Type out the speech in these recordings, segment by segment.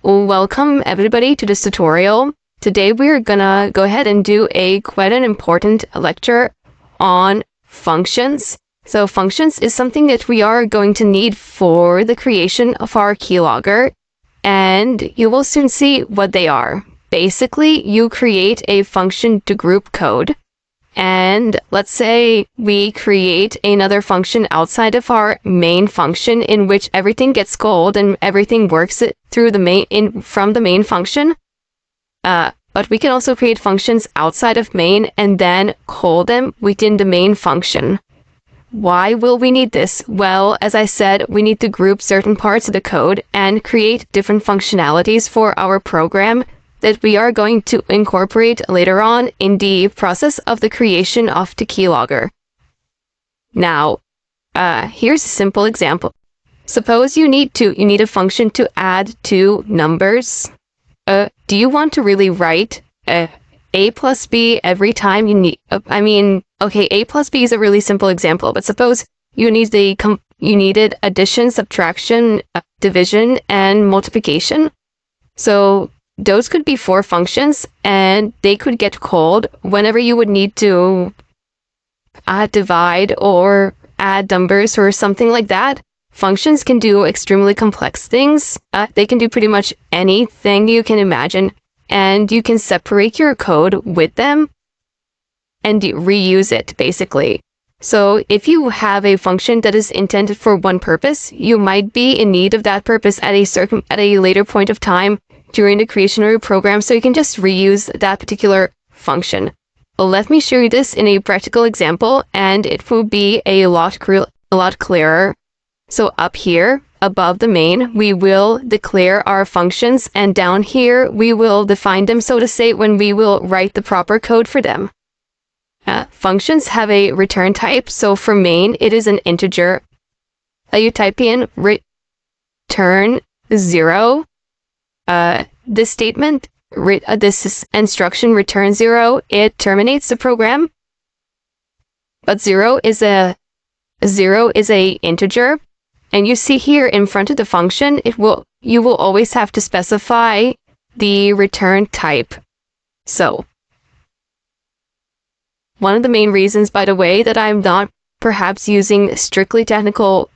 Welcome everybody to this tutorial. Today we're gonna go ahead and do quite an important lecture on functions. So functions is something that we are going to need for the creation of our keylogger, and you will soon see what they are. Basically, you create a function to group code. And let's say we create another function outside of our main function in which everything gets called and everything works through the main from the main function. But we can also create functions outside of main and then call them within the main function. Why will we need this? Well, as I said, we need to group certain parts of the code and create different functionalities for our program that we are going to incorporate later on in the process of the creation of the keylogger. Now, here's a simple example. Suppose you need a function to add two numbers. Do you want to really write a plus b every time you need? Okay, a plus b is a really simple example, but suppose you needed addition, subtraction, division, and multiplication. So those could be four functions, and they could get called whenever you would need to divide or add numbers or something like that. Functions can do extremely complex things. They can do pretty much anything you can imagine, and you can separate your code with them and reuse it, basically. So if you have a function that is intended for one purpose, you might be in need of that purpose at a later point of time during the creation of your program, so you can just reuse that particular function. Let me show you this in a practical example, and it will be a lot clearer. So up here, above the main, we will declare our functions, and down here, we will define them, so to say, when we will write the proper code for them. Functions have a return type, so for main, it is an integer. You type in return 0. This statement, this instruction return 0, it terminates the program. But 0 is a integer, and you see here in front of the function, you will always have to specify the return type. So one of the main reasons, by the way, that I'm not perhaps using strictly technical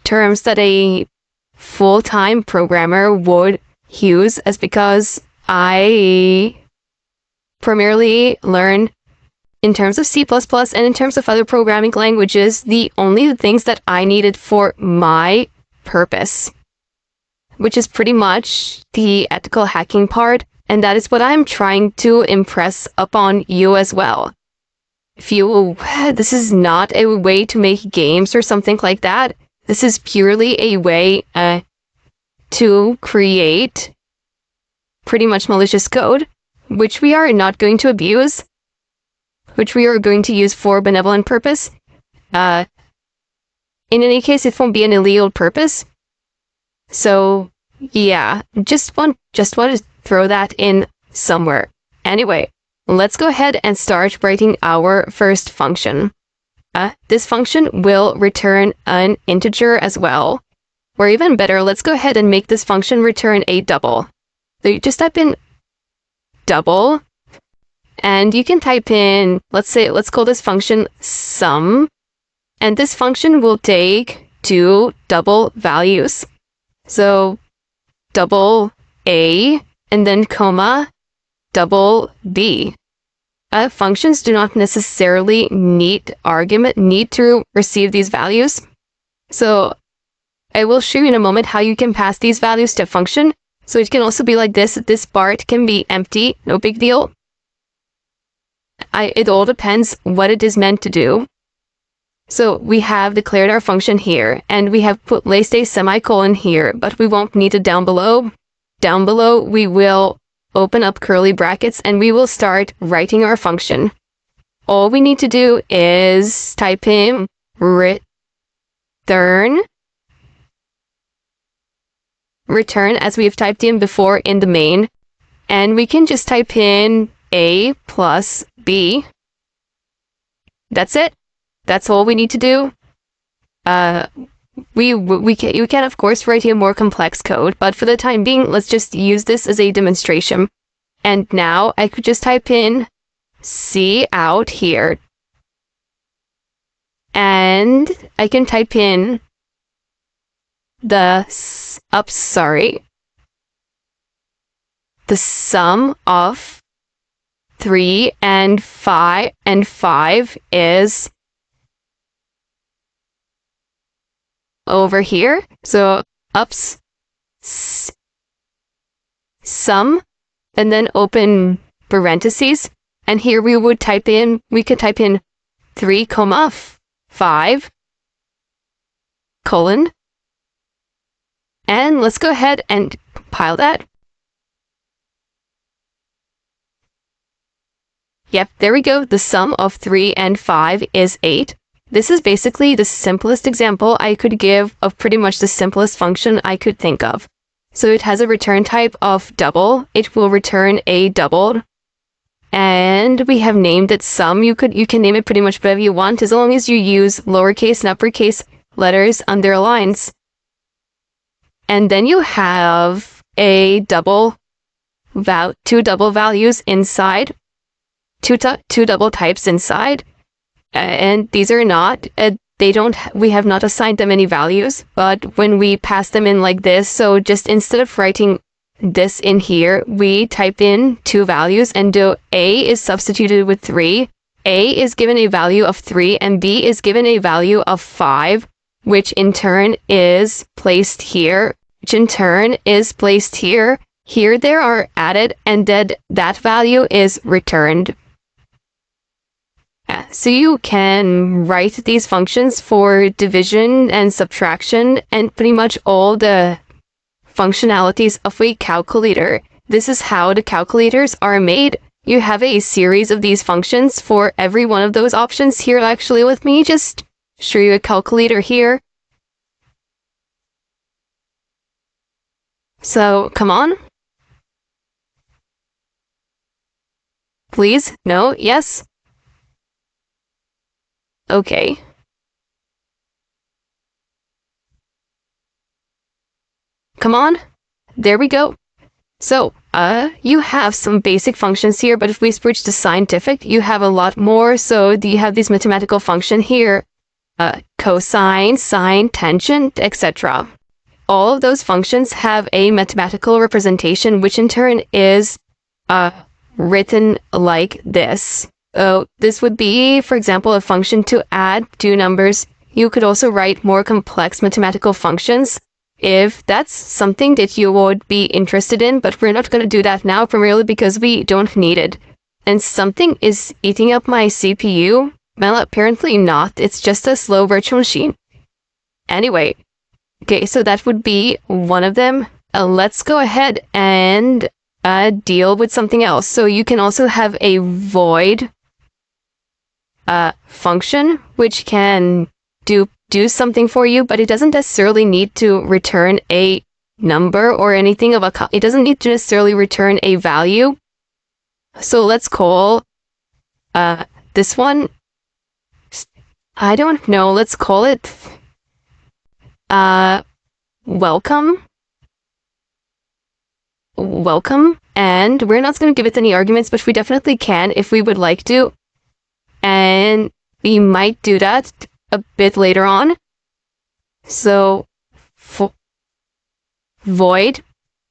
terms that a full-time programmer would use is because I primarily learn in terms of C++ and in terms of other programming languages, the only things that I needed for my purpose, which is pretty much the ethical hacking part, and that is what I'm trying to impress upon you as well. This is not a way to make games or something like that. This is purely a way to create pretty much malicious code, which we are not going to abuse, which we are going to use for benevolent purpose. In any case, it won't be an illegal purpose. So yeah, just want to throw that in somewhere. Anyway, let's go ahead and start writing our first function. This function will return an integer as well. Or even better, let's go ahead and make this function return a double. So you just type in double, and you can type in, let's call this function sum, and this function will take two double values. So double A and then comma double B. Functions do not necessarily need to receive these values. So I will show you in a moment how you can pass these values to a function. So it can also be like this. This part can be empty, no big deal. It all depends what it is meant to do. So we have declared our function here, and we have placed a semicolon here, but we won't need it down below. Down below, we will open up curly brackets, and we will start writing our function. All we need to do is type in return as we have typed in before in the main, and we can just type in a plus b. That's it. That's all we need to do. you can of course write a more complex code, but for the time being, let's just use this as a demonstration. And now I could just type in C out here. And I can type in the sum of 3 and 5 is over here. So sum, and then open parentheses, and here we could type in 3, 5, colon, and let's go ahead and compile that. Yep, there we go. The sum of 3 and 5 is 8. This is basically the simplest example I could give of pretty much the simplest function I could think of. So it has a return type of double. It will return a doubled. And we have named it sum. You can name it pretty much whatever you want, as long as you use lowercase and uppercase letters under lines. And then you have a two double values inside, two double types inside, and these are not, we have not assigned them any values, but when we pass them in like this, so just instead of writing this in here, we type in 2 values, and A is substituted with 3. A is given a value of 3, and B is given a value of 5, which in turn is placed here, Here they are added, and then that value is returned. So you can write these functions for division and subtraction and pretty much all the functionalities of a calculator. This is how the calculators are made. You have a series of these functions for every one of those options. Here, actually, with me, just show you a calculator here. So, come on. Please? No? Yes? Okay. Come on. There we go. So, you have some basic functions here, but if we switch to scientific, you have a lot more. So, you have this mathematical function here, cosine, sine, tangent, etc. All of those functions have a mathematical representation, which in turn is written like this. This would be, for example, a function to add 2 numbers. You could also write more complex mathematical functions if that's something that you would be interested in, but we're not going to do that now, primarily because we don't need it. And something is eating up my CPU? Well, apparently not. It's just a slow virtual machine. Anyway, okay, so that would be one of them. Let's go ahead and deal with something else. So you can also have a void function, which can do something for you, but it doesn't necessarily need to return a number or anything of it doesn't need to necessarily return a value. So let's call this one, I don't know, let's call it welcome, and we're not going to give it any arguments, but we definitely can if we would like to, and we might do that a bit later on. So void,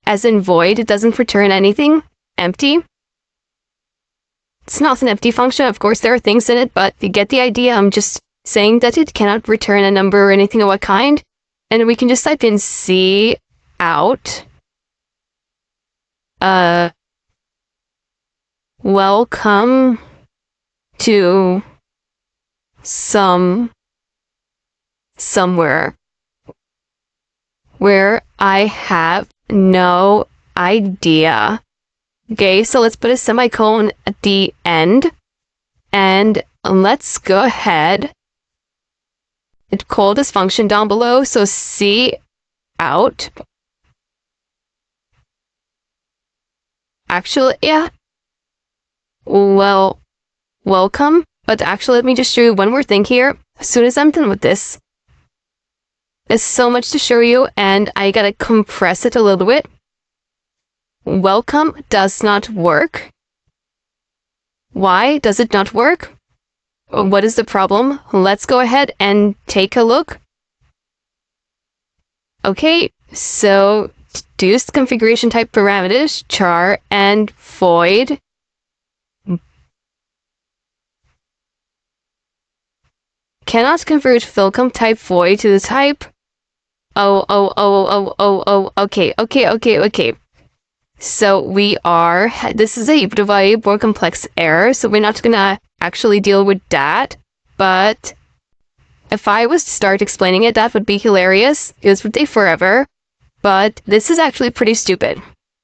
as in void, it doesn't return anything. Empty, it's not an empty function. Of course there are things in it, but you get the idea. I'm just saying that it cannot return a number or anything of what kind. And we can just type in C out welcome to somewhere where I have no idea. Okay, so let's put a semicolon at the end, and let's go ahead and call this function down below. So C out. Actually, yeah. Well, welcome. But actually, let me just show you one more thing here. As soon as I'm done with this, There's so much to show you, and I gotta compress it a little bit. Welcome does not work. Why does it not work? What is the problem? Let's go ahead and take a look. Okay, so to use the configuration type parameters, char and void. Cannot convert welcome type void to the type. Okay. So this is a bit of a more complex error, so we're not gonna actually deal with that, but if I was to start explaining it, that would be hilarious. This would take forever, but this is actually pretty stupid.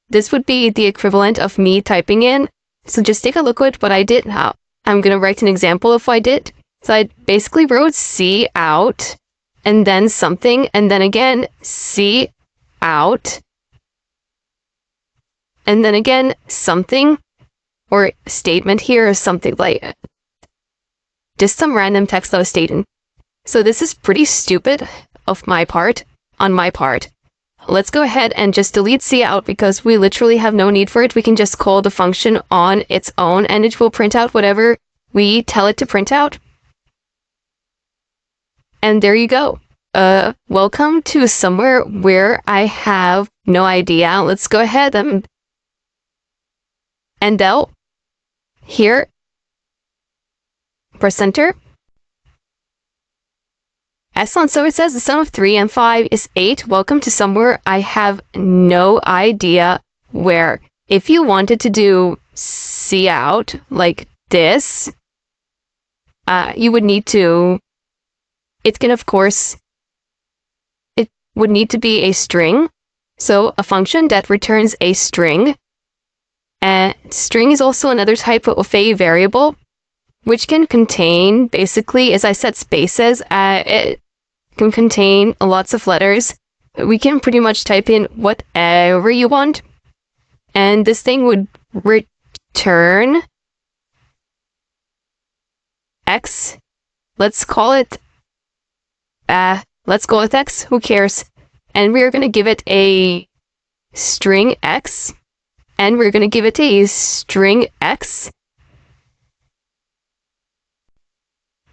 This would be the equivalent of me typing in. So just take a look at what I did now. I'm gonna write an example of what I did. So I basically wrote C out, and then something, and then again, C out, and then again, something, or statement here, or something like just some random text that I was stating. So this is pretty stupid on my part. Let's go ahead and just delete C out because we literally have no need for it. We can just call the function on its own and it will print out whatever we tell it to print out. And there you go. Welcome to somewhere where I have no idea. Let's go ahead and out here. Press enter. Excellent. So it says the sum of 3 and 5 is 8. Welcome to somewhere I have no idea where. If you wanted to do C out like this, you would need to. It would need to be a string. So a function that returns a string. And string is also another type of a variable, which can contain, basically, as I said, spaces. It can contain lots of letters. We can pretty much type in whatever you want. And this thing would return X. Let's call it X. Who cares? And we're going to give it a string X. And we're going to give it a string X.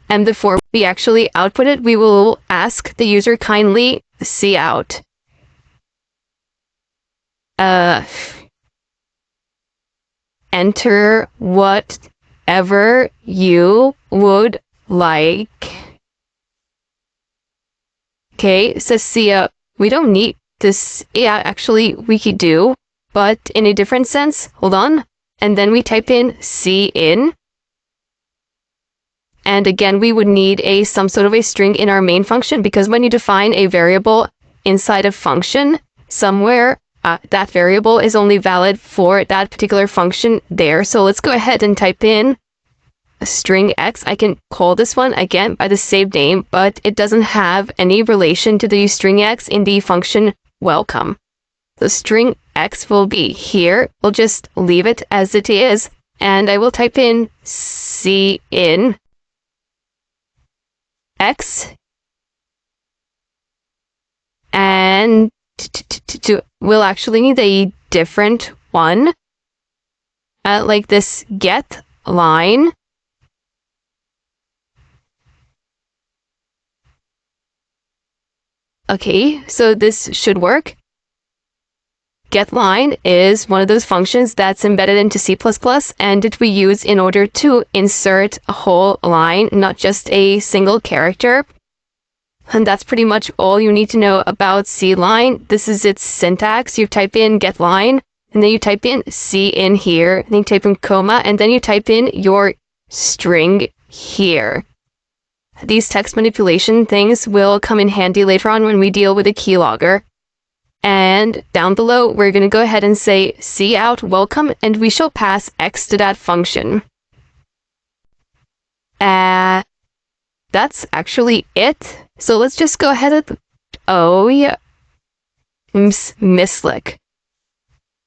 And before we actually output it, we will ask the user kindly C out. Enter whatever you would like. Okay, says C out. We don't need this. Yeah, actually, we could do, but in a different sense. Hold on. And then we type in C in. And again, we would need some sort of a string in our main function, because when you define a variable inside a function somewhere, that variable is only valid for that particular function there. So let's go ahead and type in a string X. I can call this one again by the same name, but it doesn't have any relation to the string X in the function welcome. The string X will be here. We'll just leave it as it is, and I will type in C in X, and we'll actually need a different one, like this get line. Okay, so this should work. GetLine is one of those functions that's embedded into C++, and it we use in order to insert a whole line, not just a single character. And that's pretty much all you need to know about cline. This is its syntax. You type in getLine, and then you type in C in here, and then you type in comma, and then you type in your string here. These text manipulation things will come in handy later on when we deal with a keylogger. And down below, we're going to go ahead and say C out welcome, and we shall pass X to that function. That's actually it. So let's just go ahead and, oh yeah, mislick.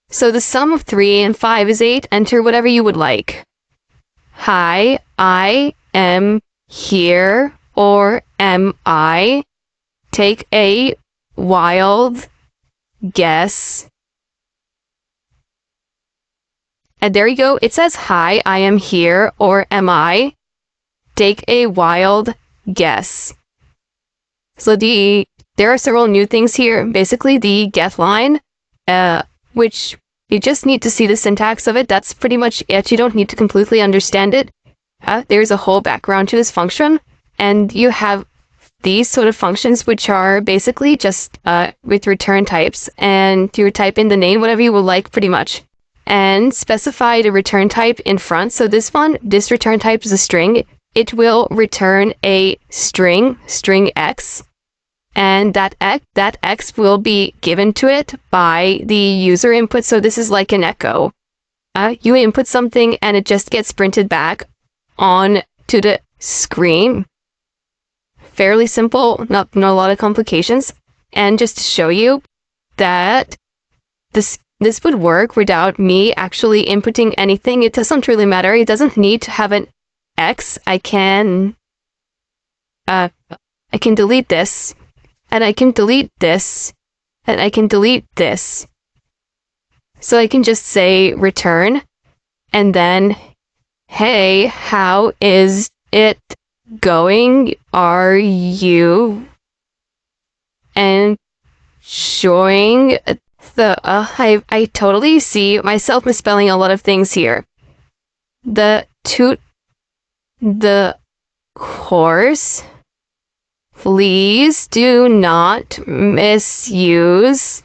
So the sum of 3 and 5 is 8. Enter whatever you would like. Hi, I am here, or am I? take a wild guess. And there you go. It says, hi, I am here, or am I? Take a wild guess. So there are several new things here. Basically, the get line, which you just need to see the syntax of it. That's pretty much it. You don't need to completely understand it. There's a whole background to this function, and you have these sort of functions, which are basically just with return types, and you type in the name, whatever you would like, pretty much, and specify the return type in front. So this return type is a string. It will return a string x, and that x will be given to it by the user input. So this is like an echo. You input something, and it just gets printed back on to the screen. Fairly simple, not a lot of complications. And just to show you that this would work without me actually inputting anything, it doesn't really matter. It doesn't need to have an X. I can delete this, and I can delete this, and I can delete this. So I can just say return, and then, hey, how is it going? Are you? And showing the I totally see myself misspelling a lot of things here. The course, please do not misuse.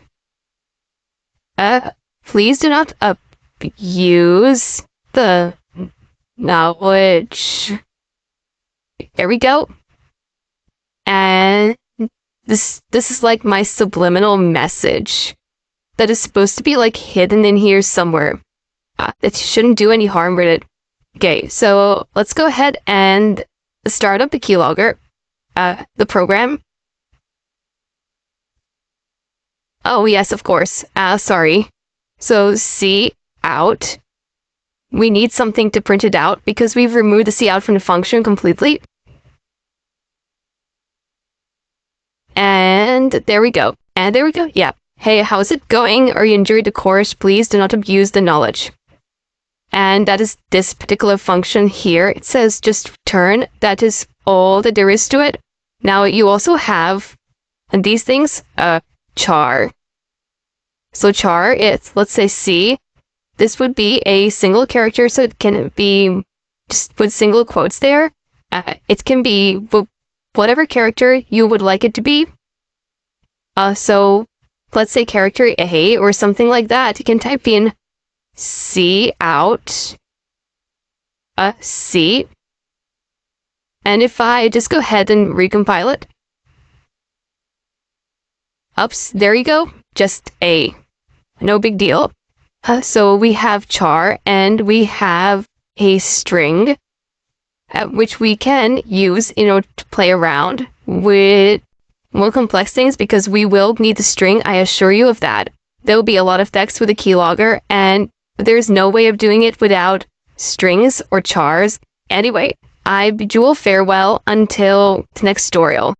Please do not abuse the knowledge. There we go. And this is like my subliminal message that is supposed to be like hidden in here somewhere. That shouldn't do any harm with it. Okay, so let's go ahead and start up the keylogger, the program. Oh yes, of course. Sorry. So C out. We need something to print it out because we've removed the C out from the function completely. And there we go. And there we go. Yeah. Hey, how's it going? Are you enjoying the course? Please do not abuse the knowledge. And that is this particular function here. It says just return. That is all that there is to it. Now you also have these things, char. So char, it's, let's say C. This would be a single character, so it can be just with single quotes there. It can be whatever character you would like it to be. So let's say character A or something like that. You can type in C out, C. And if I just go ahead and recompile it, oops, there you go, just A. No big deal. So we have char, and we have a string, which we can use in order to play around with more complex things, because we will need the string, I assure you of that. There will be a lot of text with a keylogger, and there's no way of doing it without strings or chars. Anyway, I bid you all farewell until the next tutorial.